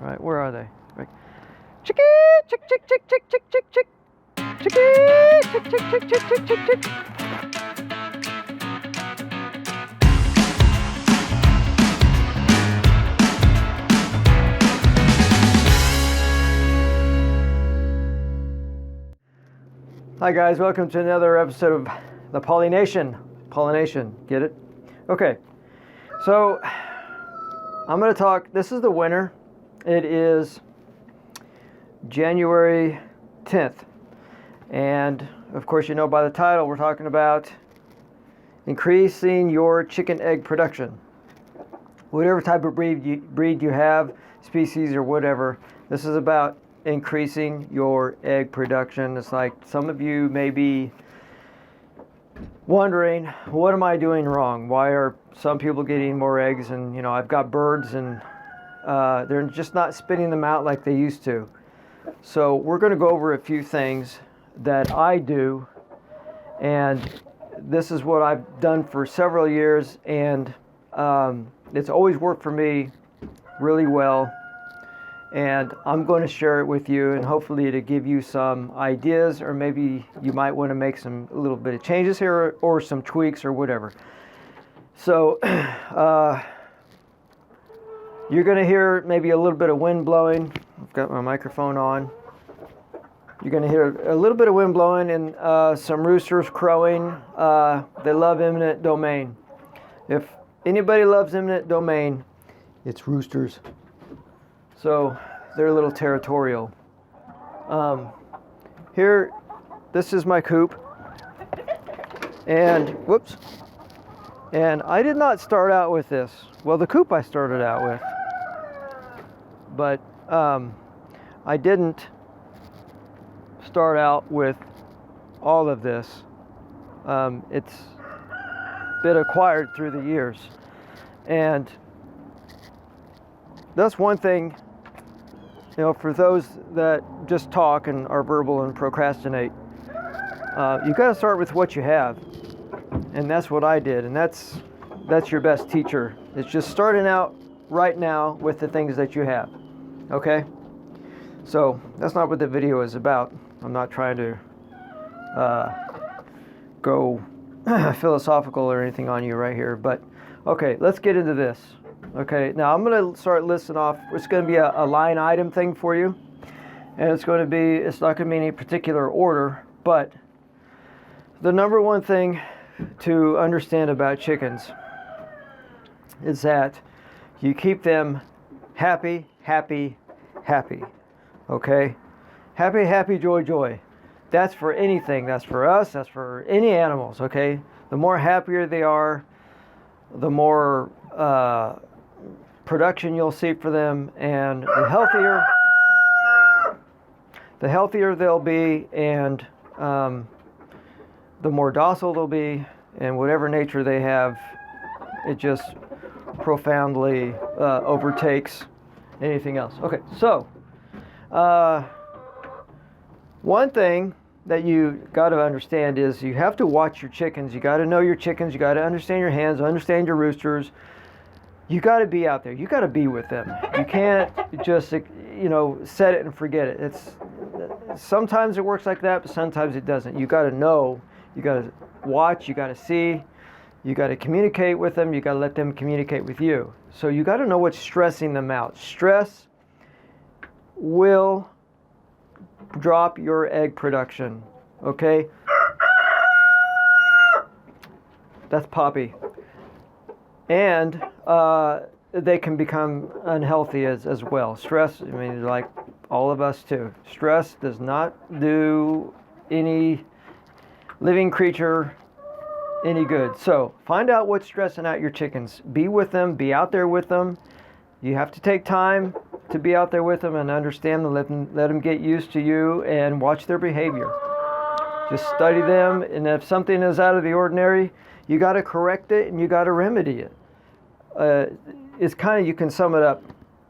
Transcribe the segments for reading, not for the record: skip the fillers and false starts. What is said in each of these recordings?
Right, where are they? Right. Chicky, chick, chick, chick, chick, chick, chick, chick. Chicky, chick, chick, chick, chick, chick, chick, chick. Hi guys, welcome to another episode of the Pollination. Pollination, get it? Okay, so I'm going to talk, this is the winter. It is January 10th. And of course, you know by the title, we're talking about increasing your chicken egg production. Whatever type of breed you have, species or whatever, this is about increasing your egg production. It's like some of you may be wondering, what am I doing wrong? Why are some people getting more eggs? And you know, I've got birds and they're just not spitting them out like they used to. So we're going to go over a few things that I do, and this is what I've done for several years, and it's always worked for me really well. And I'm going to share it with you, and hopefully to give you some ideas, or maybe you might want to make a little bit of changes here, or some tweaks or whatever. So you're going to hear maybe a little bit of wind blowing. I've got my microphone on. You're going to hear a little bit of wind blowing and some roosters crowing. They love eminent domain. If anybody loves eminent domain, it's roosters. So they're a little territorial. Here, this is my coop. And, whoops. And I did not start out with this. Well, the coop I started out with. But I didn't start out with all of this. It's been acquired through the years. And that's one thing. You know, for those that just talk and are verbal and procrastinate, you got to start with what you have, and that's what I did. And that's your best teacher. It's just starting out right now with the things that you have. Okay, so that's not what the video is about. I'm not trying to go philosophical or anything on you right here. But okay, let's get into this. Okay, now I'm going to start listing off. It's going to be a line item thing for you. And it's not going to be any particular order. But the number one thing to understand about chickens is that you keep them happy, happy, happy. Okay? Happy, happy, joy, joy. That's for anything. That's for us. That's for any animals. Okay? The more happier they are, the more production you'll see for them, and the healthier they'll be, and the more docile they'll be, and whatever nature they have, it just profoundly overtakes anything else. Okay, so one thing that you got to understand is you have to watch your chickens. You got to know your chickens. You got to understand your hens, understand your roosters. You got to be out there. You got to be with them. You can't just, set it and forget it. Sometimes it works like that, but sometimes it doesn't. You got to know. You got to watch. You got to see. You got to communicate with them. You got to let them communicate with you. So you got to know what's stressing them out. Stress will drop your egg production. Okay? That's Poppy. And they can become unhealthy as well. Stress, I mean, like all of us too. Stress does not do any living creature any good. So find out what's stressing out your chickens. Be with them. Be out there with them. You have to take time to be out there with them and understand them. Let them get used to you and watch their behavior. Just study them, and if something is out of the ordinary, you got to correct it and you got to remedy it. It's kind of, you can sum it up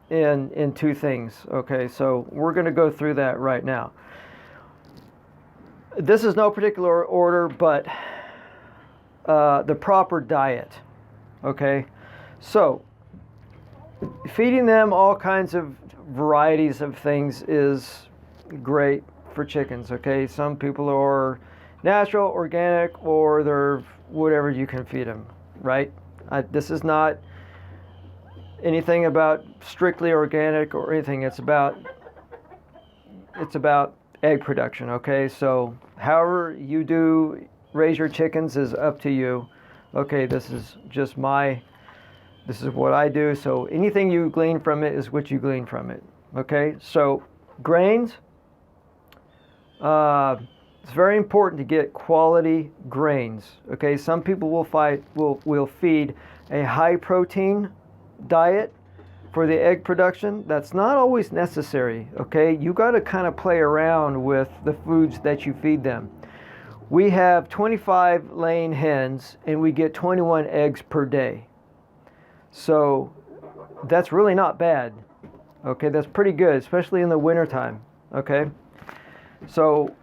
in two things. Okay, so we're going to go through that right now. This is no particular order, but the proper diet. Okay, so feeding them all kinds of varieties of things is great for chickens. Okay, some people are natural, organic, or they're whatever you can feed them, right? This is not anything about strictly organic or anything. It's about egg production. Okay, so however you do raise your chickens is up to you. Okay, this is what I do. So anything you glean from it is what you glean from it. Okay, so grains. It's very important to get quality grains. Okay, some people will feed a high protein diet for the egg production. That's not always necessary. Okay, you got to kind of play around with the foods that you feed them. We have 25 laying hens and we get 21 eggs per day. So that's really not bad. Okay, that's pretty good, especially in the wintertime. Okay, so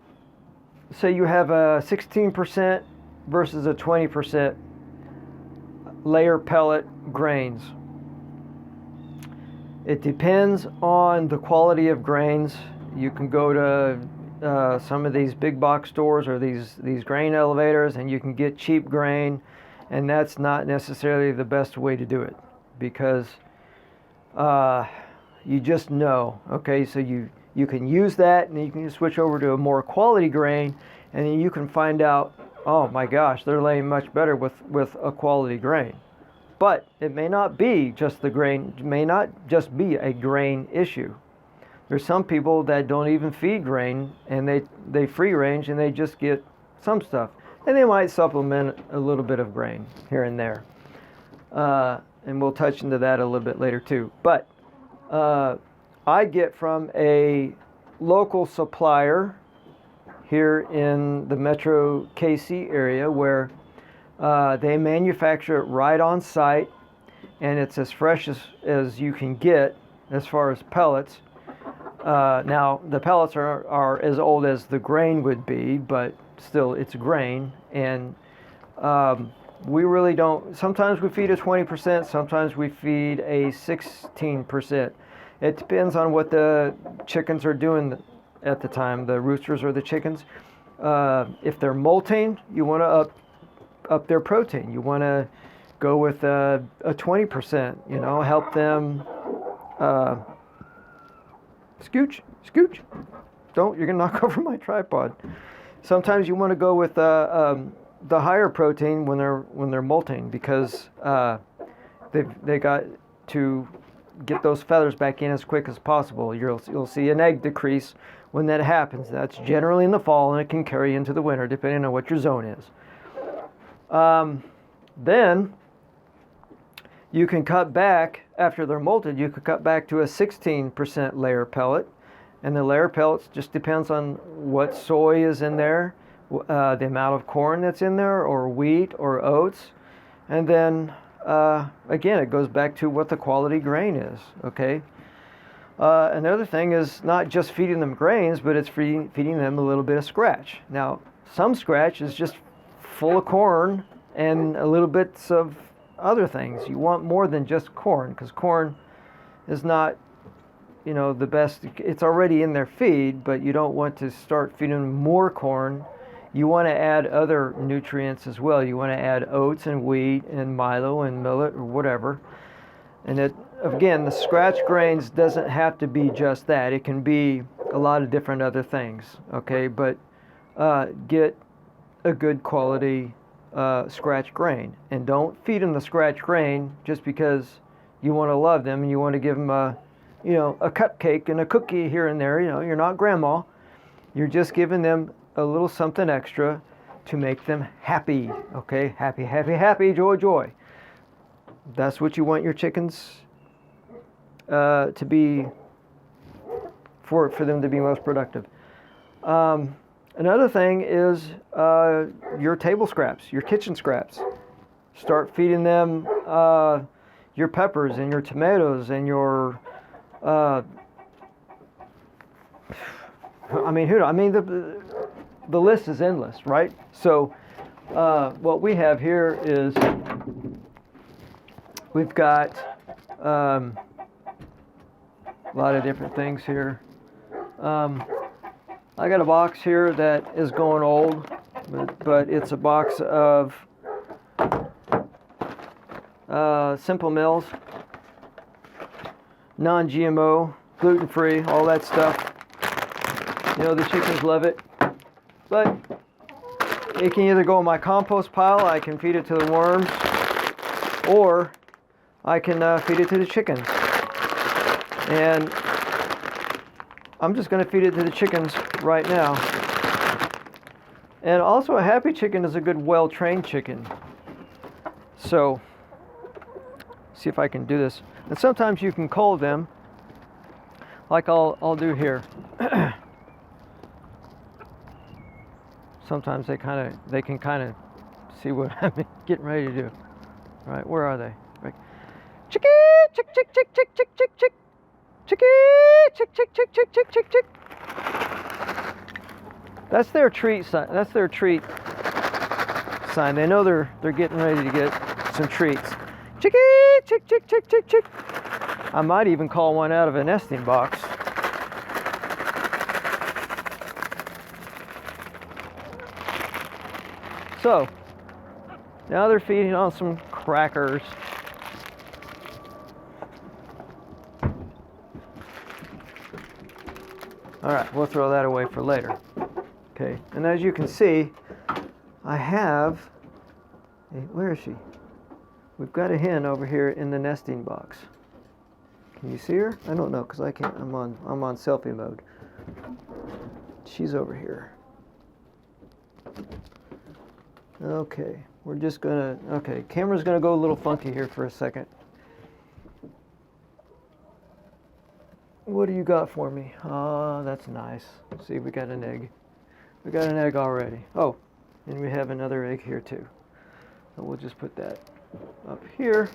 say you have a 16% versus a 20% layer pellet grains. It depends on the quality of grains. You can go to some of these big box stores or these grain elevators and you can get cheap grain, and that's not necessarily the best way to do it because you just know. Okay, so you can use that and then you can switch over to a more quality grain, and then you can find out, oh my gosh, they're laying much better with a quality grain. But it may not be just the grain, it may not just be a grain issue. There's some people that don't even feed grain and they free range and they just get some stuff. And they might supplement a little bit of grain here and there. And we'll touch into that a little bit later too. But I get from a local supplier here in the Metro KC area where they manufacture it right on site, and it's as fresh as you can get as far as pellets. Now, the pellets are as old as the grain would be, but still it's grain. And we really don't, sometimes we feed a 20%, sometimes we feed a 16%. It depends on what the chickens are doing at the time, the roosters or the chickens. If they're molting, you want to up their protein. You want to go with a 20%, help them scooch. You're gonna knock over my tripod. Sometimes you want to go with the higher protein when they're molting because they got to get those feathers back in as quick as possible. You'll see an egg decrease when that happens. That's generally in the fall, and it can carry into the winter depending on what your zone is. Then you can cut back, after they're molted, you could cut back to a 16% layer pellet. And the layer pellets just depends on what soy is in there, the amount of corn that's in there, or wheat or oats. And then, again, it goes back to what the quality grain is, okay? Another thing is not just feeding them grains, but it's feeding them a little bit of scratch. Now, some scratch is just full of corn and a little bits of other things. You want more than just corn, because corn is not, the best. It's already in their feed, but you don't want to start feeding them more corn. You want to add other nutrients as well. You want to add oats and wheat and milo and millet or whatever. And again, the scratch grains doesn't have to be just that. It can be a lot of different other things, okay? But get a good quality scratch grain. And don't feed them the scratch grain just because you want to love them and you want to give them a cupcake and a cookie here and there. You're not grandma. You're just giving them a little something extra to make them happy, okay? Happy, happy, happy, joy, joy. That's what you want your chickens to be, for them to be most productive. Another thing is your table scraps, your kitchen scraps. Start feeding them your peppers and your tomatoes and your the list is endless, right? So what we have here is we've got A lot of different things here. I got a box here that is going old, but it's a box of Simple Mills, non-GMO, gluten-free, all that stuff. You know, the chickens love it. But it can either go in my compost pile, I can feed it to the worms, or I can feed it to the chickens. And I'm just going to feed it to the chickens right now. And also, a happy chicken is a good, well-trained chicken. So, see if I can do this. And sometimes you can cull them, like I'll do here. Sometimes they can kind of see what I'm getting ready to do. All right, where are they? Right. Chicky, chick, chick, chick, chick, chick, chick, chick. Chicky, chick, chick, chick, chick, chick, chick, chick. That's their treat sign. That's their treat sign. They know they're getting ready to get some treats. Chicky, chick, chick, chick, chick, chick. I might even call one out of a nesting box. So, now they're feeding on some crackers. All right, we'll throw that away for later. Okay, and as you can see, I have, where is she? We've got a hen over here in the nesting box. Can you see her? I don't know, because I can't, I'm on selfie mode. She's over here. Okay, we're just gonna, okay, camera's gonna go a little funky here for a second. What do you got for me? Oh, that's nice. See, we got an egg. We got an egg already. Oh, and we have another egg here too. So we'll just put that up here.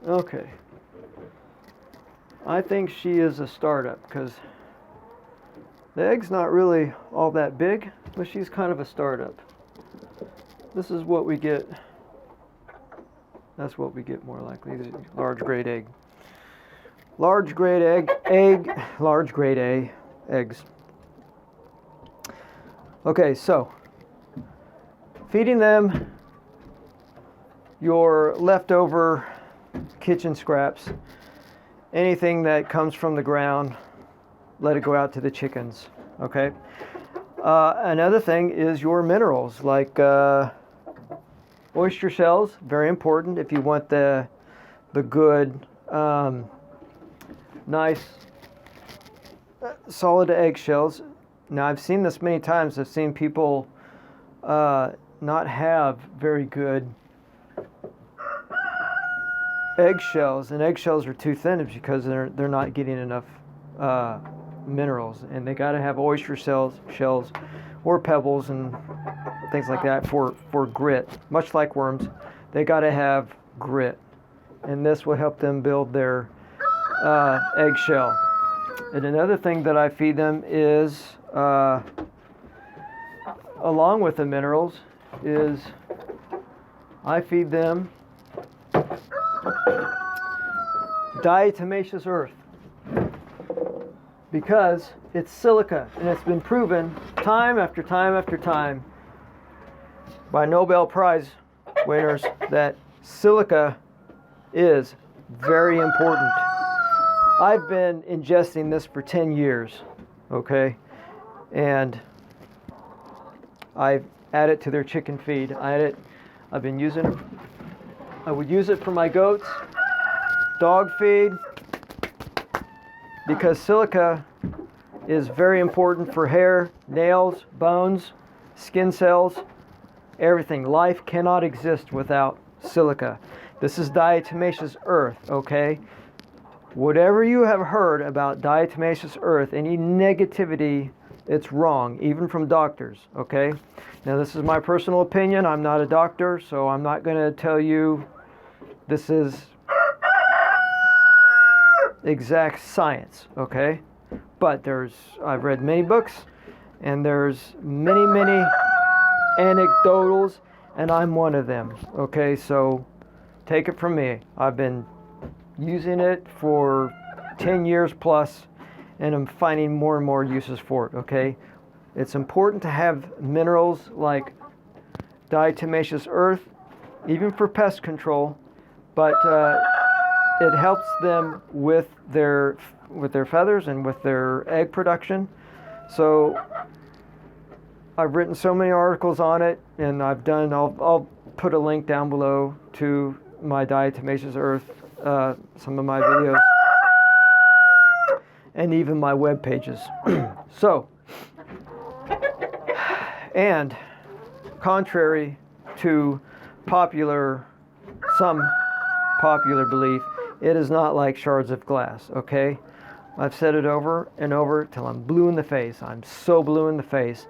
Okay. I think she is a startup because the egg's not really all that big, but she's kind of a startup. This is what we get. That's what we get more likely. Large grade egg. Large grade egg, large grade A eggs. Okay, so feeding them your leftover kitchen scraps, anything that comes from the ground, let it go out to the chickens, okay? Another thing is your minerals, like oyster shells, very important if you want the good, nice, solid eggshells. Now, I've seen this many times. I've seen people not have very good eggshells, and eggshells are too thin because they're not getting enough minerals, and they got to have oyster shells or pebbles and things like that for grit. Much like worms, they got to have grit, and this will help them build their eggshell. And another thing that I feed them is, along with the minerals, is I feed them diatomaceous earth, because it's silica, and it's been proven time after time after time by Nobel Prize winners that silica is very important. I've been ingesting this for 10 years, okay? And I add it to their chicken feed. I've been using it. I would use it for my goats, dog feed, because silica is very important for hair, nails, bones, skin cells, everything. Life cannot exist without silica. This is diatomaceous earth, okay? Whatever you have heard about diatomaceous earth, any negativity, it's wrong, even from doctors, okay? Now, this is my personal opinion. I'm not a doctor, so I'm not going to tell you this is exact science, okay? But I've read many books, and there's many anecdotals, and I'm one of them, okay? So take it from me. I've been using it for 10 years plus, and I'm finding more and more uses for it, okay? It's important to have minerals like diatomaceous earth, even for pest control, but it helps them with their feathers and with their egg production. So I've written so many articles on it, and I'll put a link down below to my diatomaceous earth, some of my videos, and even my web pages. So, and contrary to some popular belief, it is not like shards of glass, okay? I've said it over and over till I'm blue in the face. I'm so blue in the face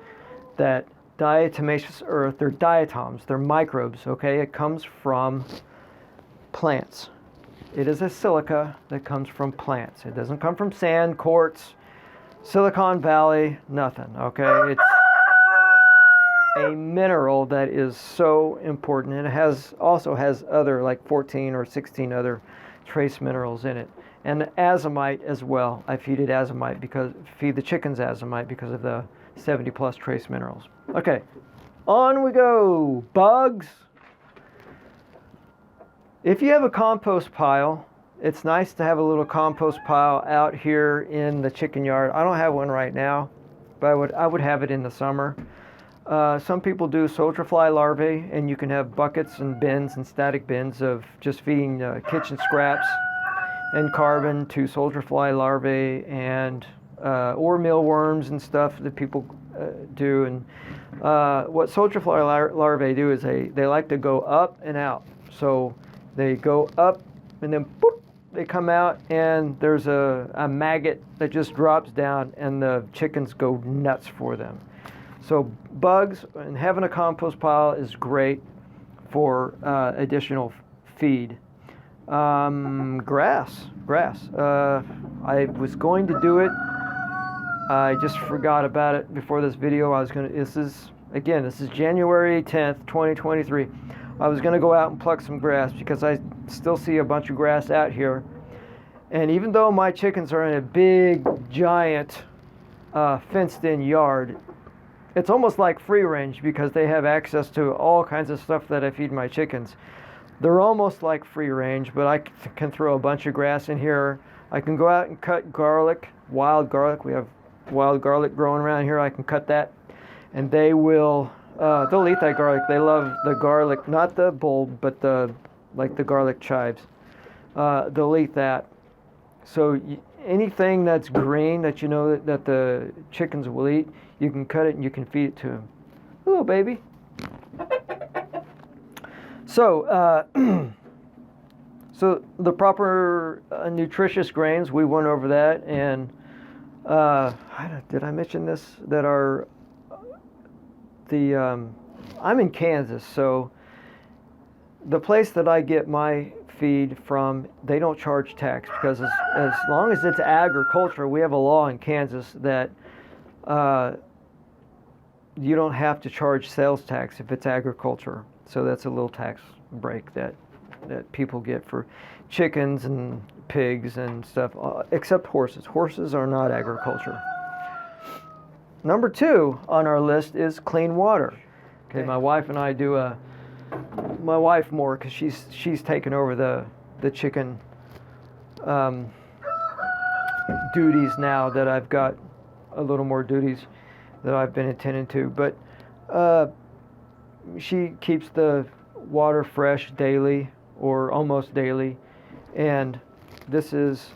that diatomaceous earth, they're diatoms, they're microbes, okay? It comes from plants. It is a silica that comes from plants. It doesn't come from sand, quartz, Silicon Valley, nothing, okay? It's a mineral that is so important, and it also has other, like 14 or 16 other trace minerals in it. And azomite as well. I feed the chickens azomite because of the 70 plus trace minerals. Okay, on we go. Bugs. If you have a compost pile, it's nice to have a little compost pile out here in the chicken yard. I don't have one right now, but I would have it in the summer. Some people do soldier fly larvae, and you can have buckets and bins and static bins of just feeding kitchen scraps and carbon to soldier fly larvae and or mealworms and stuff that people do. And what soldier fly larvae do is they like to go up and out. So they go up and then boop, they come out, and there's a maggot that just drops down, and the chickens go nuts for them. So bugs and having a compost pile is great for additional feed. Grass. I was going to do it. I just forgot about it before this video. This is January 10th, 2023. I was going to go out and pluck some grass because I still see a bunch of grass out here. And even though my chickens are in a big, giant, fenced-in yard, it's almost like free range because they have access to all kinds of stuff that I feed my chickens. They're almost like free range, but I can throw a bunch of grass in here. I can go out and cut garlic, wild garlic. We have wild garlic growing around here. I can cut that, and they'll eat that garlic. They love the garlic, not the bulb, but the garlic chives. They'll eat that. So anything that's green that you know that the chickens will eat, you can cut it and you can feed it to them. Hello, baby. So, so the proper nutritious grains, we went over that, and did I mention this? That I'm in Kansas, so the place that I get my feed from, they don't charge tax because as long as it's agriculture, we have a law in Kansas that you don't have to charge sales tax if it's agriculture. So that's a little tax break that people get for chickens and pigs and stuff, except horses. Horses are not agriculture. Number 2 on our list is clean water. Okay, my wife and I do my wife more because she's taken over the chicken duties now that I've got a little more duties that I've been attending to. But she keeps the water fresh daily or almost daily, and this is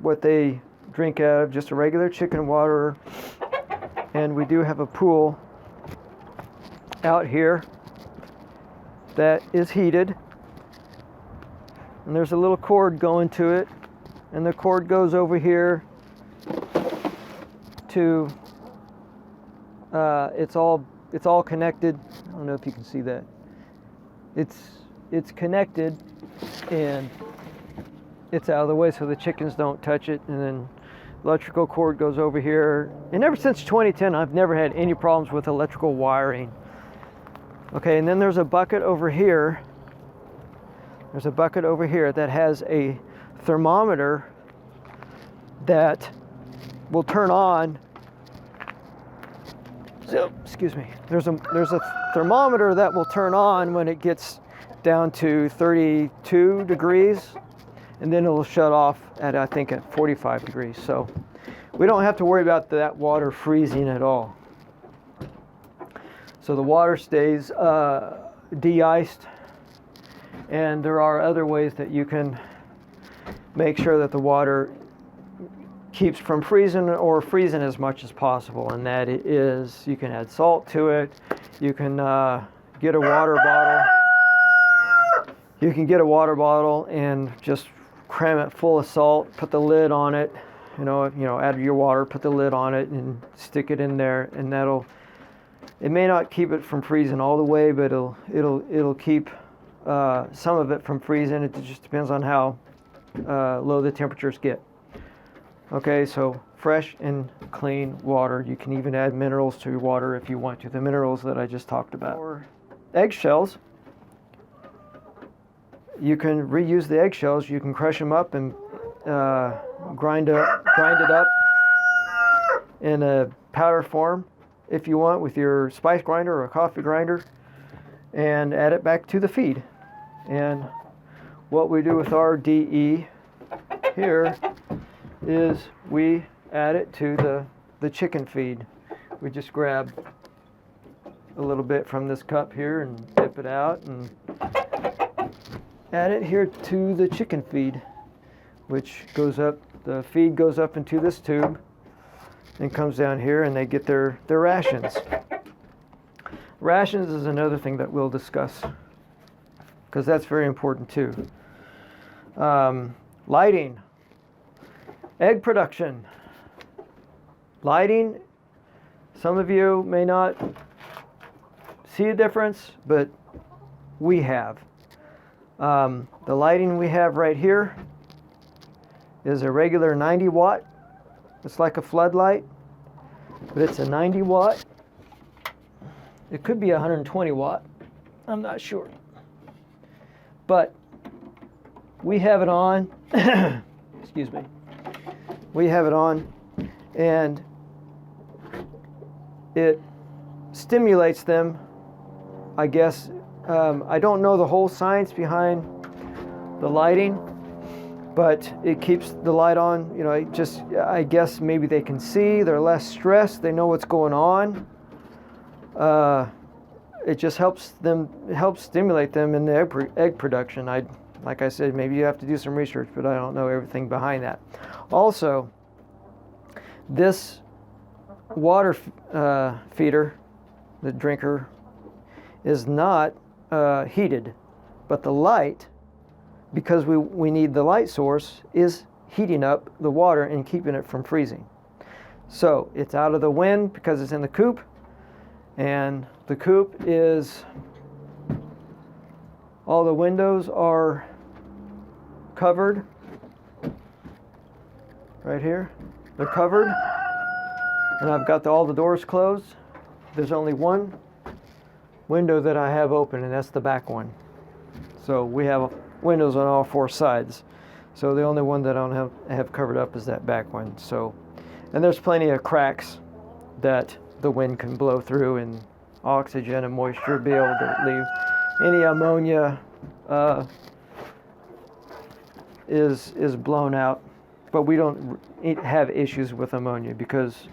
what they drink out of, just a regular chicken water. And we do have a pool out here that is heated, and there's a little cord going to it, and the cord goes over here to it's all connected. I don't know if you can see that. It's connected, and it's out of the way so the chickens don't touch it. And then electrical cord goes over here. And ever since 2010, I've never had any problems with electrical wiring. Okay, and then there's a bucket over here There's a bucket over here that has a thermometer that will turn on. So, excuse me. There's a thermometer that will turn on when it gets down to 32 degrees, and then it'll shut off at, I think, at 45 degrees. So we don't have to worry about that water freezing at all. So the water stays de-iced, and there are other ways that you can make sure that the water keeps from freezing or freezing as much as possible, and that is you can add salt to it. You can get a water bottle. You can get a water bottle and just cram it full of salt, put the lid on it, add your water, put the lid on it and stick it in there, and it may not keep it from freezing all the way, but it'll keep some of it from freezing. It just depends on how low the temperatures get. Okay, so fresh and clean water. You can even add minerals to your water if you want to, the minerals that I just talked about. Or eggshells. You can reuse the eggshells. You can crush them up and grind it up in a powder form if you want with your spice grinder or a coffee grinder, and add it back to the feed. And what we do with our DE here is we add it to the chicken feed. We just grab a little bit from this cup here and dip it out and add it here to the chicken feed, which goes up, the feed goes up into this tube and comes down here, and they get their rations. Rations is another thing that we'll discuss, because that's very important too. Lighting, egg production. Lighting, some of you may not see a difference, but we have. The lighting we have right here is a regular 90 watt. It's like a floodlight, but it's a 90 watt. It could be 120 watt. I'm not sure. But we have it on. Excuse me. We have it on, and it stimulates them, I guess. I don't know the whole science behind the lighting, but it keeps the light on. I guess maybe they can see, they're less stressed, they know what's going on. It just helps stimulate them in the egg production. Like I said, maybe you have to do some research, but I don't know everything behind that. Also, this water feeder, the drinker, is not heated, but the light, because we need the light source, is heating up the water and keeping it from freezing. So it's out of the wind because it's in the coop, and the coop is, all the windows are covered right here. They're covered, and I've got all the doors closed. There's only one window that I have open, and that's the back one. So we have windows on all four sides. So the only one that I don't have covered up is that back one. So, and there's plenty of cracks that the wind can blow through, and oxygen and moisture be able to leave. Any ammonia is blown out, but we don't have issues with ammonia because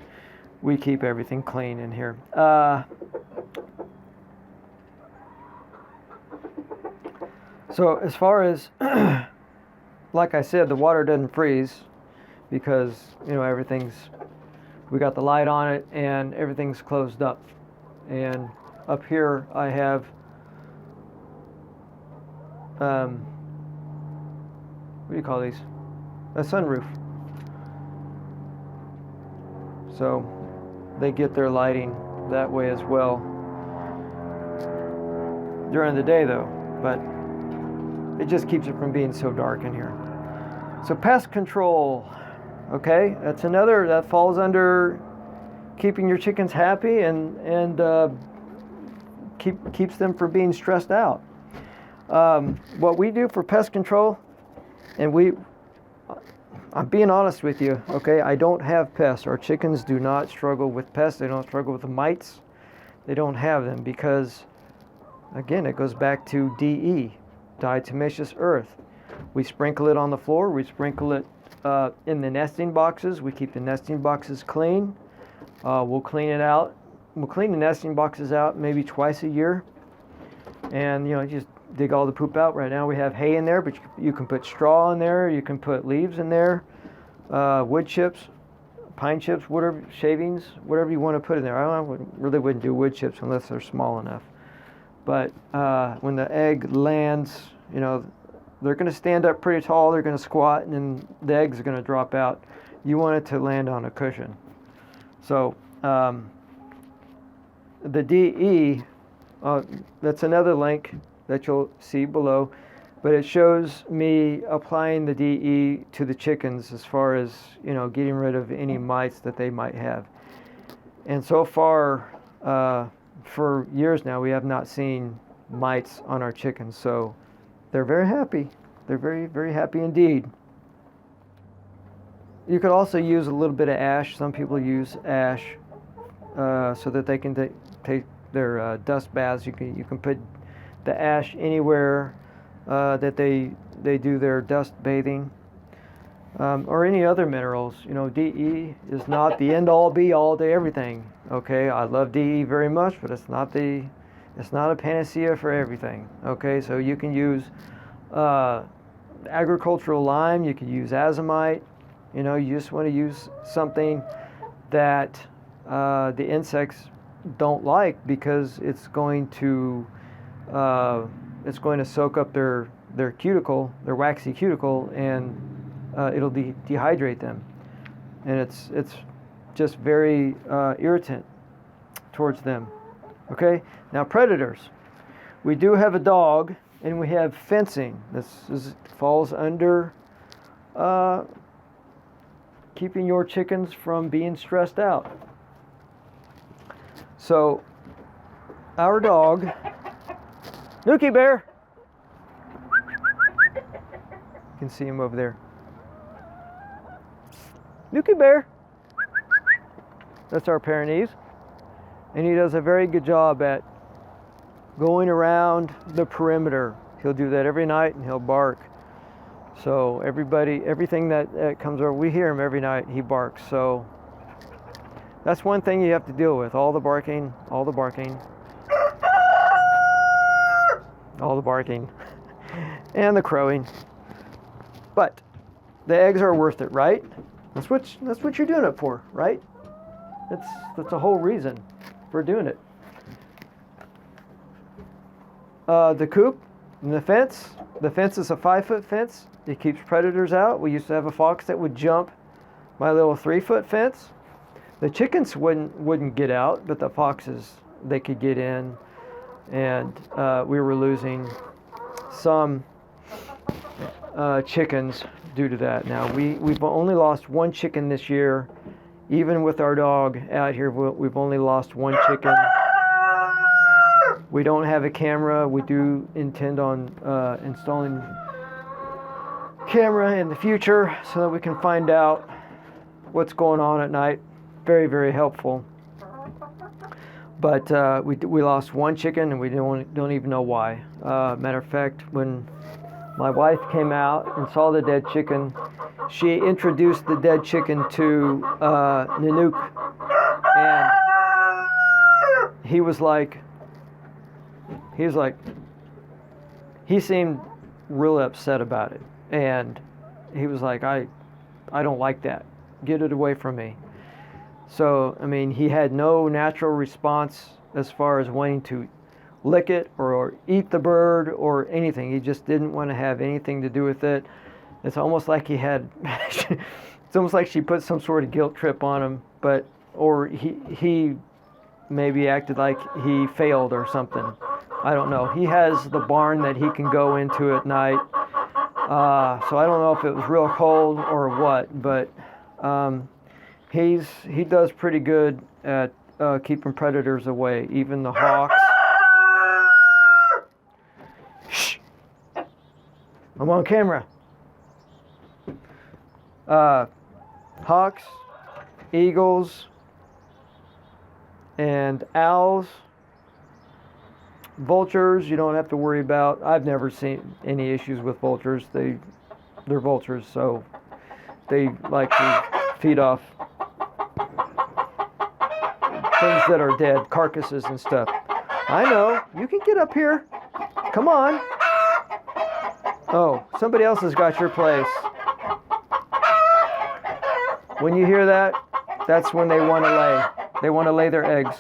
we keep everything clean in here. So as far as, like I said, the water doesn't freeze because, we got the light on it and everything's closed up. And up here I have, what do you call these? A sunroof. So they get their lighting that way as well during the day though, but it just keeps it from being so dark in here. So pest control, okay, that's another, that falls under keeping your chickens happy and keeps them from being stressed out. What we do for pest control, and I'm being honest with you, okay? I don't have pests. Our chickens do not struggle with pests. They don't struggle with the mites. They don't have them because, again, it goes back to DE, diatomaceous earth. We sprinkle it on the floor. We sprinkle it in the nesting boxes. We keep the nesting boxes clean. We'll clean it out. We'll clean the nesting boxes out maybe twice a year. And, just dig all the poop out. Right now we have hay in there, but you can put straw in there. You can put leaves in there, wood chips, pine chips, whatever, shavings, whatever you want to put in there. I really wouldn't do wood chips unless they're small enough. But when the egg lands, they're going to stand up pretty tall. They're going to squat, and then the eggs are going to drop out. You want it to land on a cushion. So the DE, that's another link that you'll see below, but it shows me applying the DE to the chickens as far as, getting rid of any mites that they might have. And so far, for years now, we have not seen mites on our chickens, so they're very happy. They're very, very happy indeed. You could also use a little bit of ash. Some people use ash so that they can take their dust baths. You can put the ash anywhere that they do their dust bathing, or any other minerals. DE is not the end all be all to everything. Okay, I love DE very much, but it's not a panacea for everything. Okay, so you can use agricultural lime. You can use azomite. You just want to use something that the insects don't like, because it's going to soak up their cuticle, their waxy cuticle, and it'll dehydrate them, and it's just very irritant towards them. Okay, now predators. We do have a dog, and we have fencing. This falls under keeping your chickens from being stressed out. So our dog, Nuki Bear, you can see him over there. Nuki Bear, that's our Pyrenees, and he does a very good job at going around the perimeter. He'll do that every night, and he'll bark. So everything that comes over, we hear him every night. He barks. So that's one thing you have to deal with: all the barking, and the crowing. But the eggs are worth it, right? That's what you're doing it for, right? That's the whole reason for doing it. The coop and the fence. The fence is a 5-foot fence. It keeps predators out. We used to have a fox that would jump my little 3-foot fence. The chickens wouldn't get out, but the foxes, they could get in, and we were losing some chickens due to that. Now we've only lost one chicken this year. Even with our dog out here, we've only lost one chicken. We don't have a camera. We do intend on installing camera in the future so that we can find out what's going on at night. Very, very helpful. But we lost one chicken, and we don't even know why. Matter of fact, when my wife came out and saw the dead chicken, she introduced the dead chicken to Nanook, and he seemed real upset about it, and he was like, I don't like that. Get it away from me. So, he had no natural response as far as wanting to lick it or eat the bird or anything. He just didn't want to have anything to do with it. It's almost like it's almost like she put some sort of guilt trip on him, or he maybe acted like he failed or something. I don't know. He has the barn that he can go into at night. So I don't know if it was real cold or what, but he does pretty good at keeping predators away, even the hawks. Shh. I'm on camera. Hawks, eagles, and owls. Vultures, you don't have to worry about. I've never seen any issues with vultures. They're vultures, so they like to feed off things that are dead, carcasses and stuff. I know. You can get up here. Come on. Oh, somebody else has got your place. When you hear that, that's when they want to lay. They want to lay their eggs.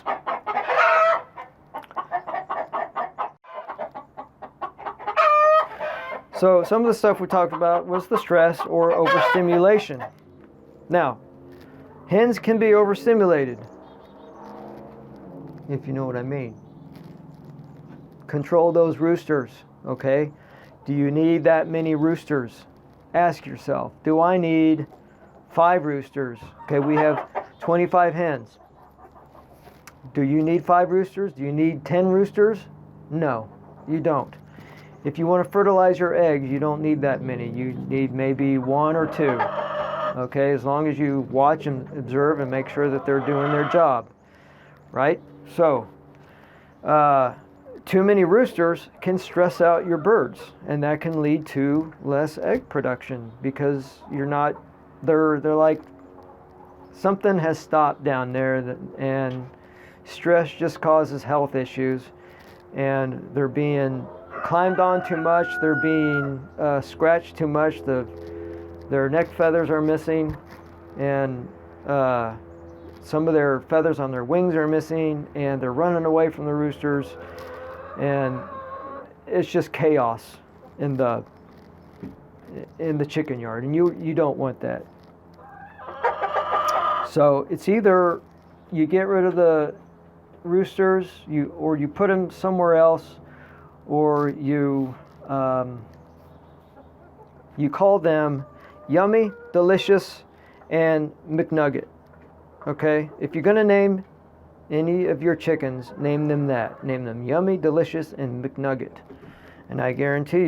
So some of the stuff we talked about was the stress or overstimulation. Now, hens can be overstimulated, if you know what I mean. Control those roosters, okay? Do you need that many roosters? Ask yourself, do I need 5 roosters? Okay, we have 25 hens. Do you need 5 roosters? Do you need 10 roosters? No, you don't. If you want to fertilize your eggs, you don't need that many. You need maybe 1 or 2. Okay, as long as you watch and observe and make sure that they're doing their job, right? So, too many roosters can stress out your birds, and that can lead to less egg production because they're like something has stopped down there, and stress just causes health issues, and they're being climbed on too much, they're being scratched too much, their neck feathers are missing, and some of their feathers on their wings are missing, and they're running away from the roosters, and it's just chaos in the chicken yard, and you don't want that. So it's either you get rid of the roosters, or you put them somewhere else, or you call them Yummy, Delicious, and McNugget. Okay? If you're going to name any of your chickens, name them that. Name them Yummy, Delicious, and McNugget. And I guarantee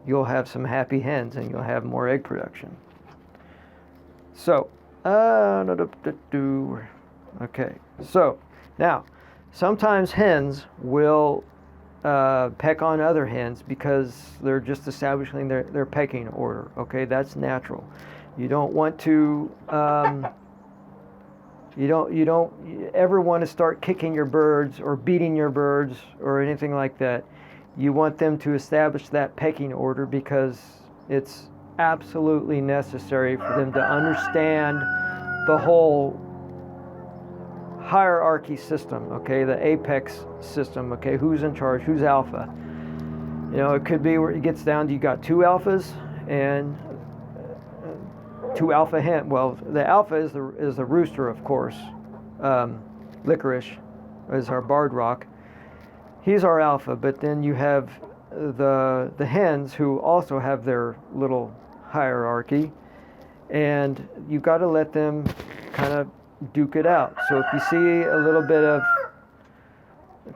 you'll have some happy hens and you'll have more egg production. So, okay. So, now, sometimes hens will peck on other hens because they're just establishing their pecking order. Okay, that's natural. You don't want to you don't ever want to start kicking your birds or beating your birds or anything like that. You want them to establish that pecking order because it's absolutely necessary for them to understand the whole hierarchy system, okay, the apex system, okay, who's in charge, who's alpha. You know, it could be where it gets down to you got 2 alphas and 2 alpha hen. Well, the alpha is the rooster, of course. Licorice is our barred rock. He's our alpha, but then you have the hens who also have their little hierarchy, and you've got to let them kind of duke it out. So if you see a little bit of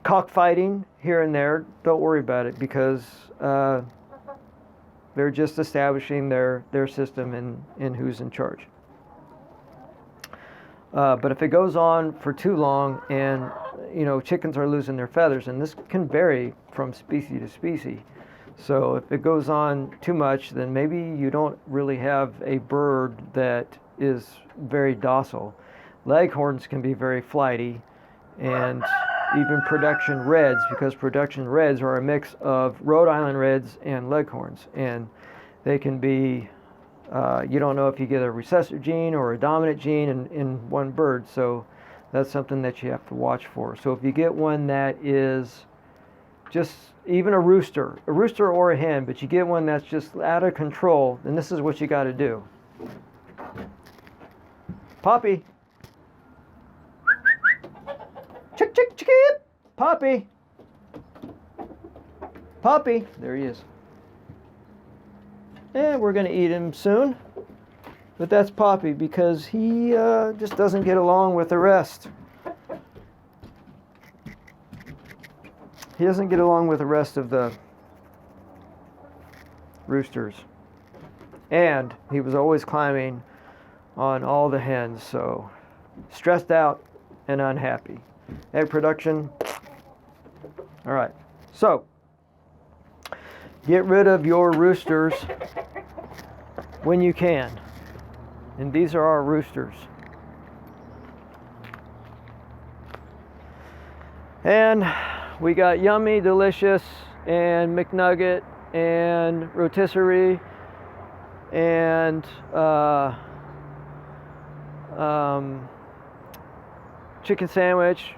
cockfighting here and there, don't worry about it because they're just establishing their system and who's in charge. But if it goes on for too long and chickens are losing their feathers, and this can vary from species to species. So if it goes on too much, then maybe you don't really have a bird that is very docile. Leghorns can be very flighty, and even production reds, because production reds are a mix of Rhode Island Reds and Leghorns, and they can be, you don't know if you get a recessive gene or a dominant gene in one bird, so that's something that you have to watch for. So if you get one that is just even a rooster or a hen, but you get one that's just out of control, then this is what you got to do. Poppy. Chick, chick, chicken. Poppy. Poppy. There he is. And we're going to eat him soon. But that's Poppy because he just doesn't get along with the rest. He doesn't get along with the rest of the roosters. And he was always climbing on all the hens, so stressed out and unhappy. Egg production. All right, so get rid of your roosters when you can. And these are our roosters. And we got Yummy, Delicious, and McNugget, and Rotisserie, and chicken sandwich,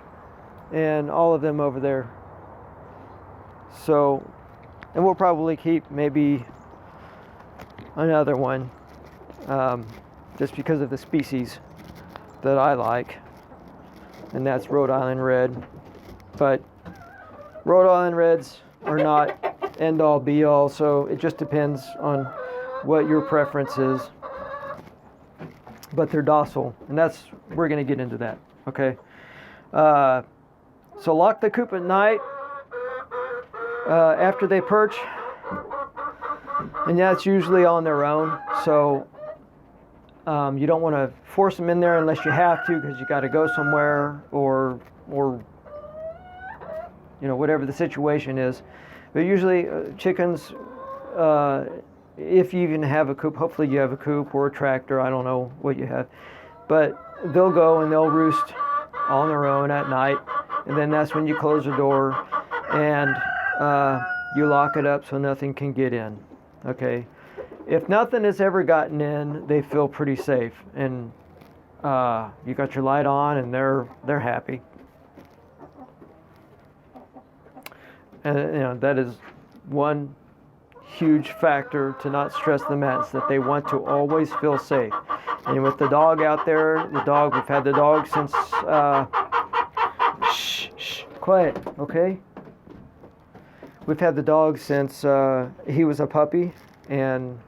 and all of them over there. So, and we'll probably keep maybe another one, just because of the species that I like, and that's Rhode Island Red. But Rhode Island Reds are not end all be all, so it just depends on what your preference is. But they're docile, and we're going to get into that, okay? So lock the coop at night after they perch, and that's usually on their own. So you don't want to force them in there unless you have to, because you got to go somewhere, or whatever the situation is. But usually chickens, if you even have a coop, hopefully you have a coop or a tractor, I don't know what you have, but they'll go and they'll roost on their own at night, and then that's when you close the door and you lock it up so nothing can get in, okay? If nothing has ever gotten in, they feel pretty safe, and you got your light on and they're happy. And that is one huge factor to not stress them out, is that they want to always feel safe. And with the dog out there, we've had the dog since, quiet, okay? We've had the dog since he was a puppy, and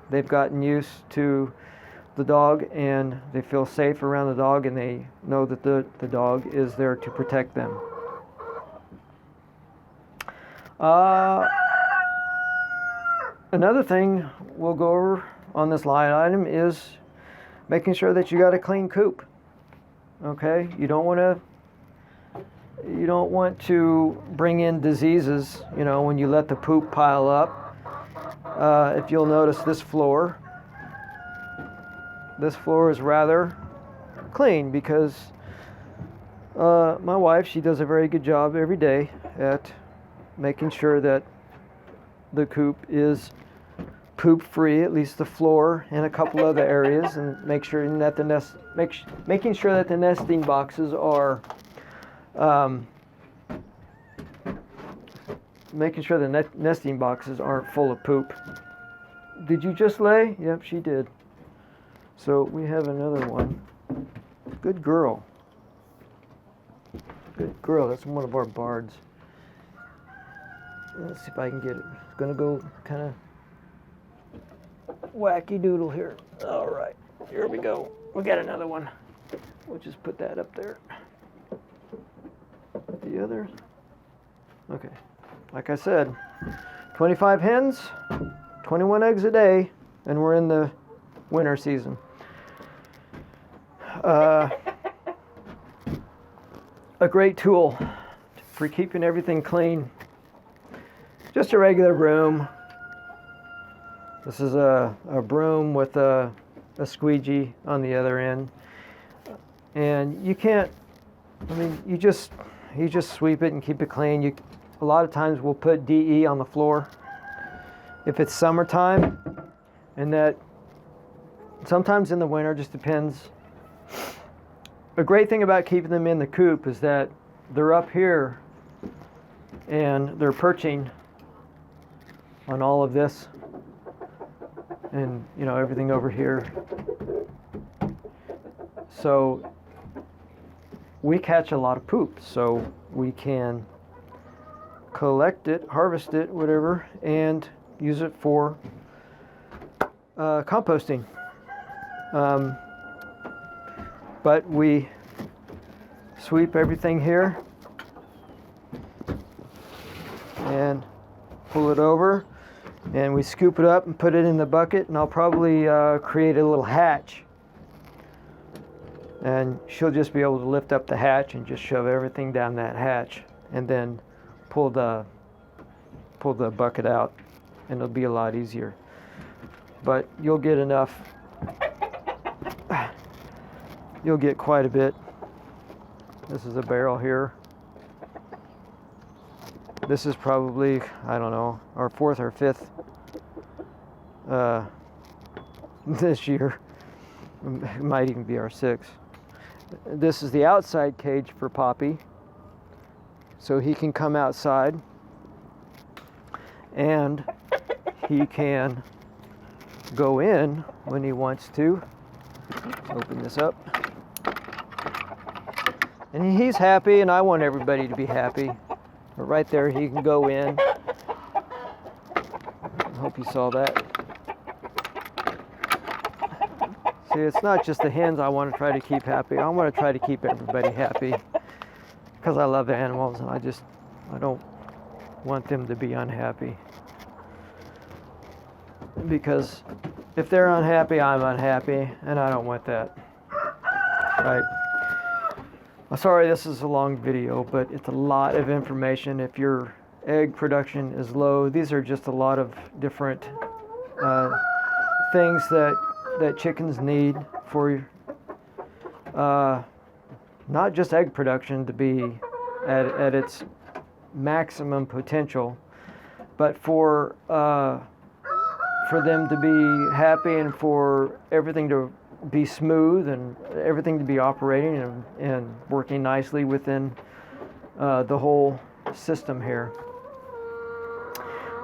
they've gotten used to the dog, and they feel safe around the dog, and they know that the dog is there to protect them. Another thing we'll go over on this line item is making sure that you got a clean coop. Okay, you don't want to bring in diseases, when you let the poop pile up. If you'll notice this floor is rather clean, because my wife, she does a very good job every day at making sure that the coop is poop free, at least the floor and a couple other areas, and making sure that the nesting boxes are making sure the nesting boxes aren't full of poop. Did you just lay? Yep, she did. So we have another one. Good girl. Good girl. That's one of our bards. Let's see if I can get it. It's going to go kind of wacky doodle here. All right. Here we go. We got another one. We'll just put that up there. The other. Okay. Like I said, 25 hens, 21 eggs a day, and we're in the winter season. A great tool for keeping everything clean. Just a regular broom. This is a broom with a squeegee on the other end. And you just sweep it and keep it clean. A lot of times we'll put DE on the floor if it's summertime, and that sometimes in the winter, just depends. A great thing about keeping them in the coop is that they're up here and they're perching on all of this and everything over here. So we catch a lot of poop, so we can collect it, harvest it, whatever, and use it for composting. But we sweep everything here and pull it over. And we scoop it up and put it in the bucket, and I'll probably create a little hatch. And she'll just be able to lift up the hatch and just shove everything down that hatch, and then pull the bucket out, and it'll be a lot easier. But you'll get enough. You'll get quite a bit. This is a barrel here. This is probably, I don't know, our 4th or 5th this year. It might even be our 6th. This is the outside cage for Poppy, so he can come outside and he can go in when he wants to. Let's open this up. And he's happy, and I want everybody to be happy. But right there, he can go in. I hope you saw that. See, it's not just the hens I want to try to keep happy. I want to try to keep everybody happy because I love animals, and I don't want them to be unhappy. Because if they're unhappy, I'm unhappy, and I don't want that. Right? I'm sorry this is a long video, but it's a lot of information. If your egg production is low, these are just a lot of different things that chickens need for not just egg production to be at its maximum potential, but for them to be happy and for everything to be smooth and everything to be operating and working nicely within the whole system here.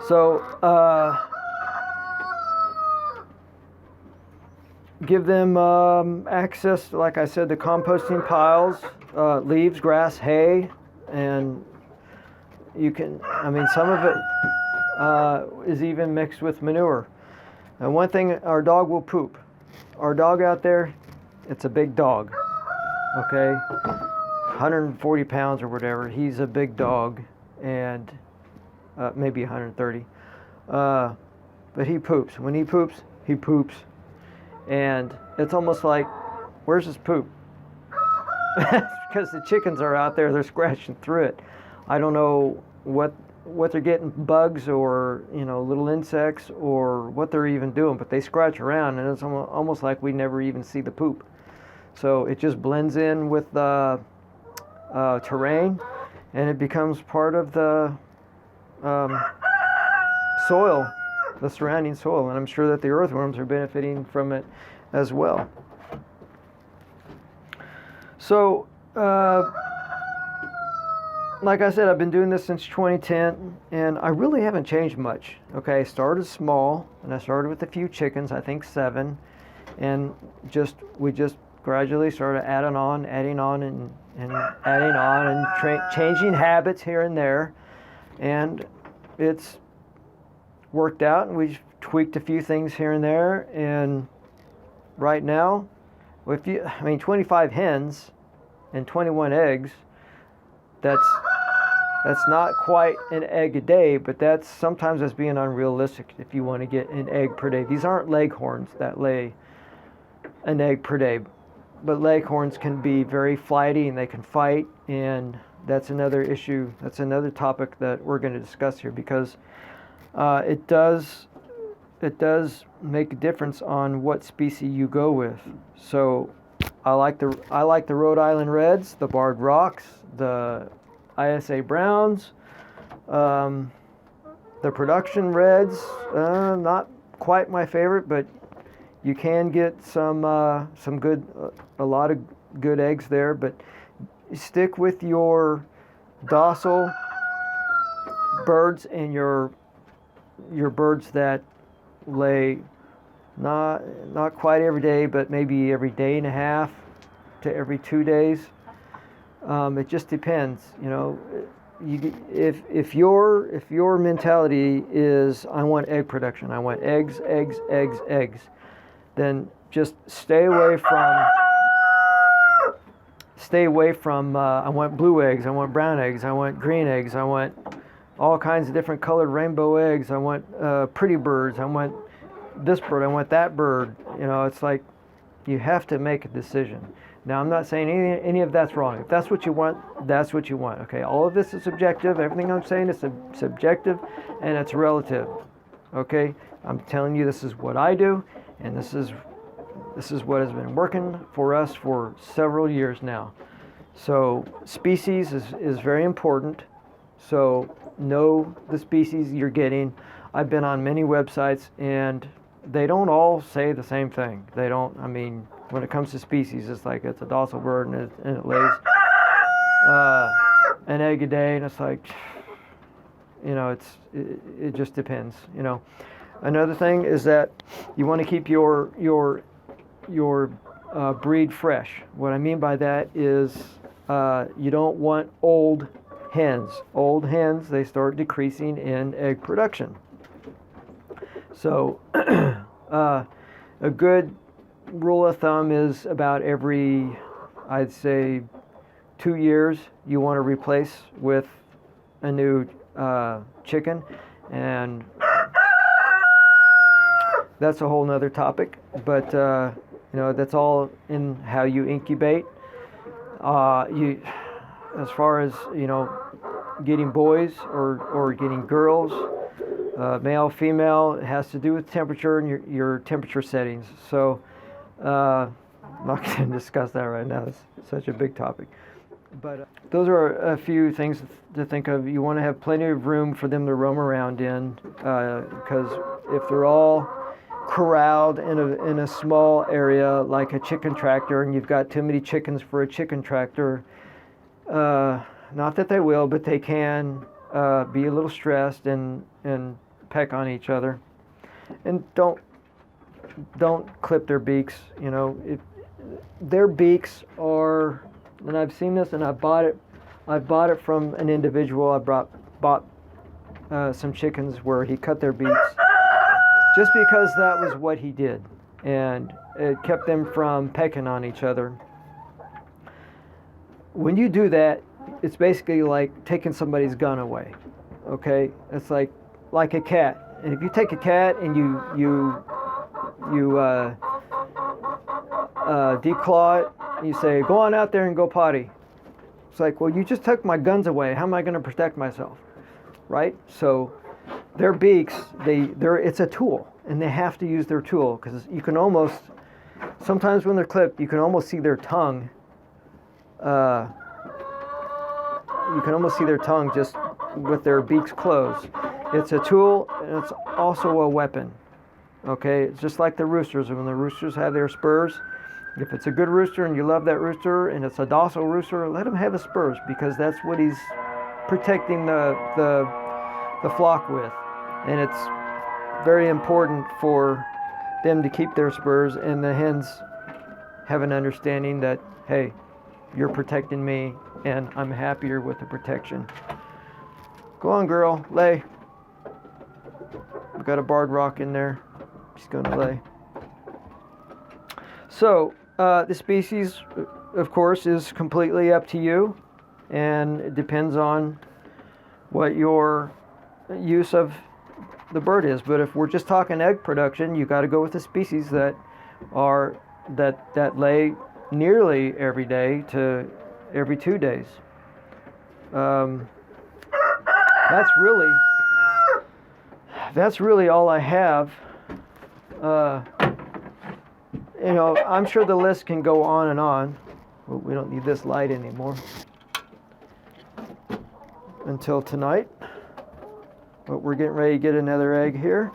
So give them access, like I said, to composting piles, leaves, grass, hay, and you can, I mean, some of it is even mixed with manure. And one thing, our dog will poop. Our dog out there, it's a big dog, okay? 140 pounds or whatever. He's a big dog, and maybe 130. But he poops. When he poops, he poops. And it's almost like, where's his poop? Because the chickens are out there, they're scratching through it. I don't know what they're getting, bugs or little insects or what they're even doing, but they scratch around, and it's almost like we never even see the poop. So it just blends in with the terrain, and it becomes part of the soil, the surrounding soil, and I'm sure that the earthworms are benefiting from it as well. So like I said, I've been doing this since 2010, and I really haven't changed much. Okay, I started small, and I started with a few chickens, I think 7, and we just gradually started adding on, and adding on, and changing habits here and there, and it's worked out, and we've tweaked a few things here and there, and right now, 25 hens and 21 eggs, that's not quite an egg a day, but sometimes that's being unrealistic if you want to get an egg per day. These aren't leghorns that lay an egg per day, but leghorns can be very flighty and they can fight, and that's another issue. That's another topic that we're going to discuss here, because it does make a difference on what species you go with. So I like the Rhode Island Reds, the Barred Rocks, the ISA Browns, the Production Reds, not quite my favorite, but you can get some good, a lot of good eggs there. But stick with your docile birds and your birds that lay not quite every day, but maybe every day and a half to every 2 days. It just depends, if your mentality is I want egg production, I want eggs, then just stay away from I want blue eggs, I want brown eggs, I want green eggs, I want all kinds of different colored rainbow eggs. I want pretty birds. I want this bird. I want that bird. You know, it's like you have to make a decision. Now, I'm not saying any of that's wrong. If that's what you want, that's what you want. Okay, all of this is subjective. Everything I'm saying is subjective, and it's relative. Okay, I'm telling you this is what I do, and this is what has been working for us for several years now. So species is very important. So know the species you're getting. I've been on many websites, and they don't all say the same thing. They don't. I mean, when it comes to species, it's like it's a docile bird, and it lays an egg a day, and it's like, you know, it just depends. You know, another thing is that you want to keep your breed fresh. What I mean by that is you don't want old hens. Old hens, they start decreasing in egg production. So a good rule of thumb is about every, I'd say, 2 years, you want to replace with a new chicken, and that's a whole nother topic. But you know, that's all in how you incubate. As far as, you know, getting boys or getting girls, male, female, it has to do with temperature and your temperature settings. So I'm not going to discuss that right now. It's such a big topic. But those are a few things to think of. You want to have plenty of room for them to roam around in, because if they're all corralled in a small area like a chicken tractor, and you've got too many chickens for a chicken tractor, not that they will, but they can be a little stressed and peck on each other. And don't clip their beaks. You know, if their beaks are, and I've seen this, and I bought it from an individual. I bought some chickens where he cut their beaks just because that was what he did, and it kept them from pecking on each other. When you do that, it's basically like taking somebody's gun away. Okay, it's like a cat. And if you take a cat and you declaw it, and you say, go on out there and go potty. It's like, well, you just took my guns away. How am I going to protect myself? Right? So their beaks, it's a tool, and they have to use their tool, because you can almost, sometimes when they're clipped, you can almost see their tongue. You can almost see their tongue just with their beaks closed. It's a tool, and it's also a weapon. Okay, it's just like the roosters. When the roosters have their spurs, if it's a good rooster and you love that rooster and it's a docile rooster, let him have his spurs, because that's what he's protecting the flock with. And it's very important for them to keep their spurs, and the hens have an understanding that, hey, you're protecting me, and I'm happier with the protection. Go on, girl, lay. We've got a barred rock in there. She's going to lay. So the species, of course, is completely up to you, and it depends on what your use of the bird is. But if we're just talking egg production, you got to go with the species that lay nearly every day to every 2 days. That's really all I have. You know, I'm sure the list can go on and on. Well, we don't need this light anymore until tonight. But we're getting ready to get another egg here.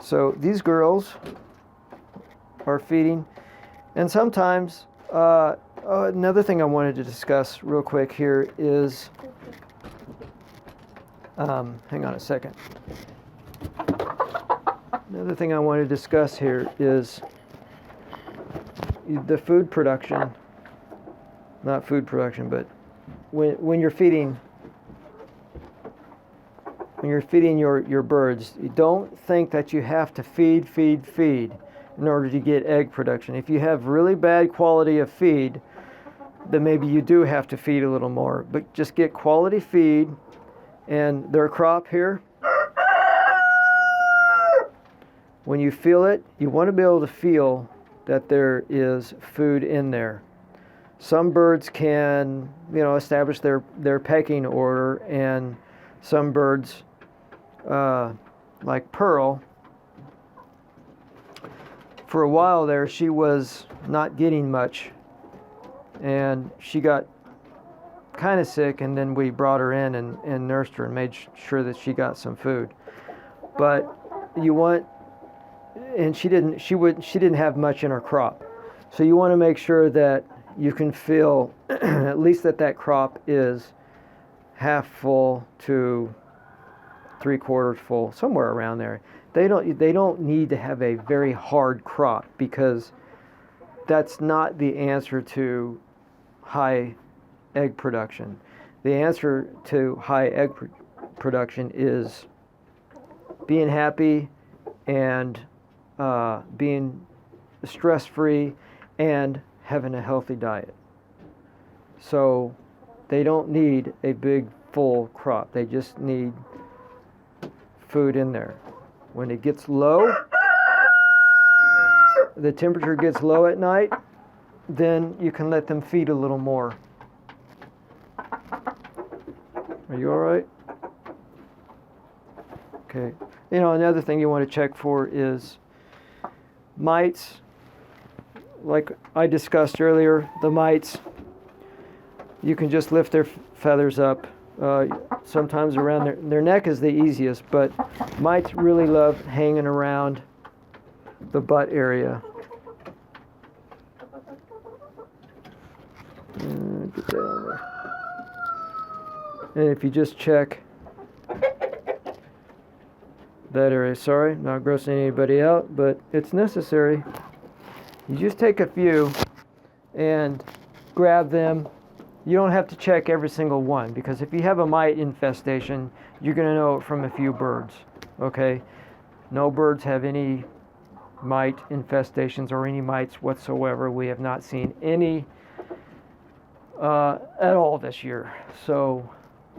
So these girls are feeding, and sometimes another thing I wanted to discuss real quick here is, hang on a second. Another thing I want to discuss here is the food production. Not food production, but when you're feeding your birds, you don't think that you have to feed in order to get egg production. If you have really bad quality of feed, then maybe you do have to feed a little more. But just get quality feed, and their crop here, when you feel it, you want to be able to feel that there is food in there. Some birds can, establish their pecking order, and some birds, like Pearl, for a while there, she was not getting much, and she got kind of sick, and then we brought her in and nursed her and made sure that she got some food. But you want, and she didn't have much in her crop, so you want to make sure that you can feel at least that crop is half full to 3/4 full, somewhere around there. They don't need to have a very hard crop, because that's not the answer to high egg production. The answer to high egg production is being happy and being stress-free and having a healthy diet. So they don't need a big full crop. They just need food in there. When it gets low, the temperature gets low at night, then you can let them feed a little more. Are you all right? Okay. Another thing you want to check for is mites. Like I discussed earlier, the mites, you can just lift their feathers up. Sometimes around their neck is the easiest, but mites really love hanging around the butt area. Get that on there. And if you just check that area, sorry, not grossing anybody out, but it's necessary. You just take a few and grab them. You don't have to check every single one, because if you have a mite infestation, you're going to know it from a few birds, okay? No birds have any mite infestations or any mites whatsoever. We have not seen any at all this year. So,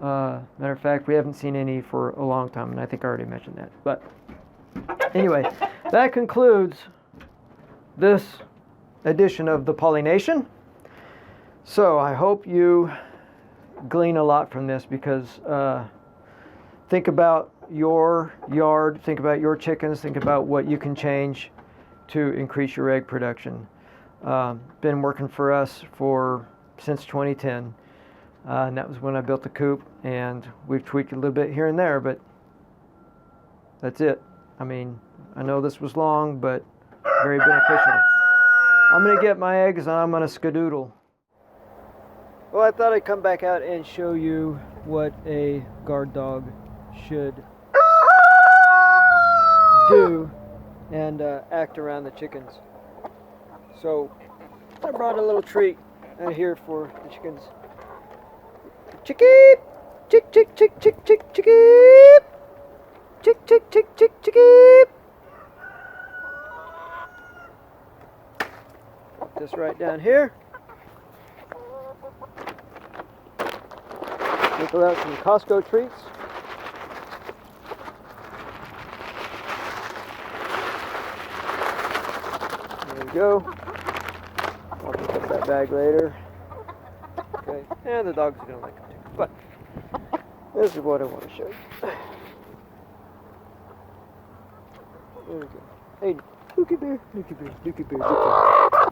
matter of fact, we haven't seen any for a long time, and I think I already mentioned that. But anyway, that concludes this edition of the Pollination. So I hope you glean a lot from this, because think about your yard, think about your chickens, think about what you can change to increase your egg production. Been working for us since 2010, and that was when I built the coop, and we've tweaked a little bit here and there, but that's it. I mean, I know this was long, but very beneficial. I'm going to get my eggs and I'm going to skedoodle. Well, I thought I'd come back out and show you what a guard dog should do and act around the chickens. So I brought a little treat out here for the chickens. Chickie! Chick, chick, chick, chick, chick, chickie! Chick, chick, chick, chick, chickie! This right down here. Whip out some Costco treats. There we go. I'll pick up that bag later. Okay, and the dogs are going to like them too. But this is what I want to show you. There we go. Hey, Looky Bear, Looky Bear, Looky Bear,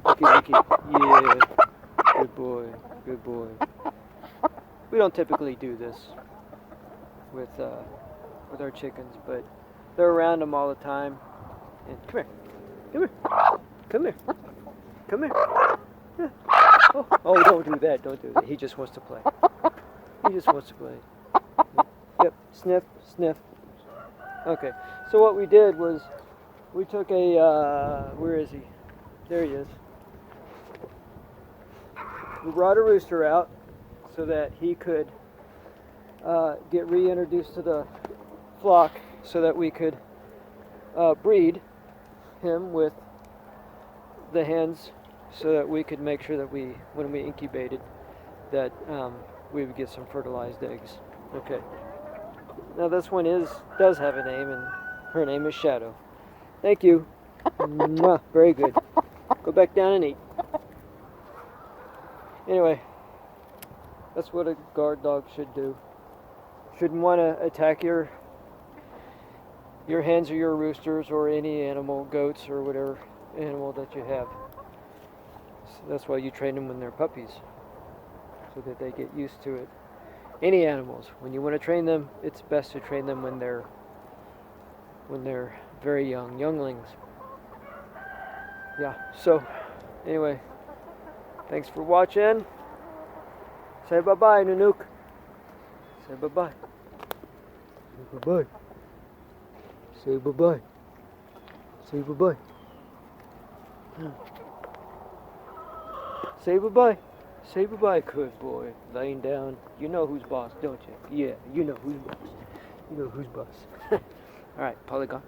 Looky, Looky, yeah. Good boy, good boy. We don't typically do this with our chickens, but they're around them all the time. And come here, come here, come here, come here. Yeah. Oh, don't do that, don't do that. He just wants to play. He just wants to play. Yep, sniff, sniff. Okay, so what we did was we took a, where is he? There he is. We brought a rooster out so that he could get reintroduced to the flock, so that we could breed him with the hens so that we could make sure that when we incubated, that we would get some fertilized eggs. Okay. Now this one does have a name, and her name is Shadow. Thank you. Mwah, very good. Go back down and eat. Anyway, that's what a guard dog should do. Shouldn't want to attack your hens or your roosters or any animal, goats or whatever animal that you have. So that's why you train them when they're puppies, so that they get used to it. Any animals, when you want to train them, it's best to train them when they're very young, younglings. Yeah, so anyway, thanks for watching. Say bye-bye, Nanook. Say bye-bye. Say bye-bye. Say bye-bye. Say bye-bye. Say bye-bye. Say bye-bye, good boy. Laying down. You know who's boss, don't you? Yeah, you know who's boss. You know who's boss. All right, Pauly gone.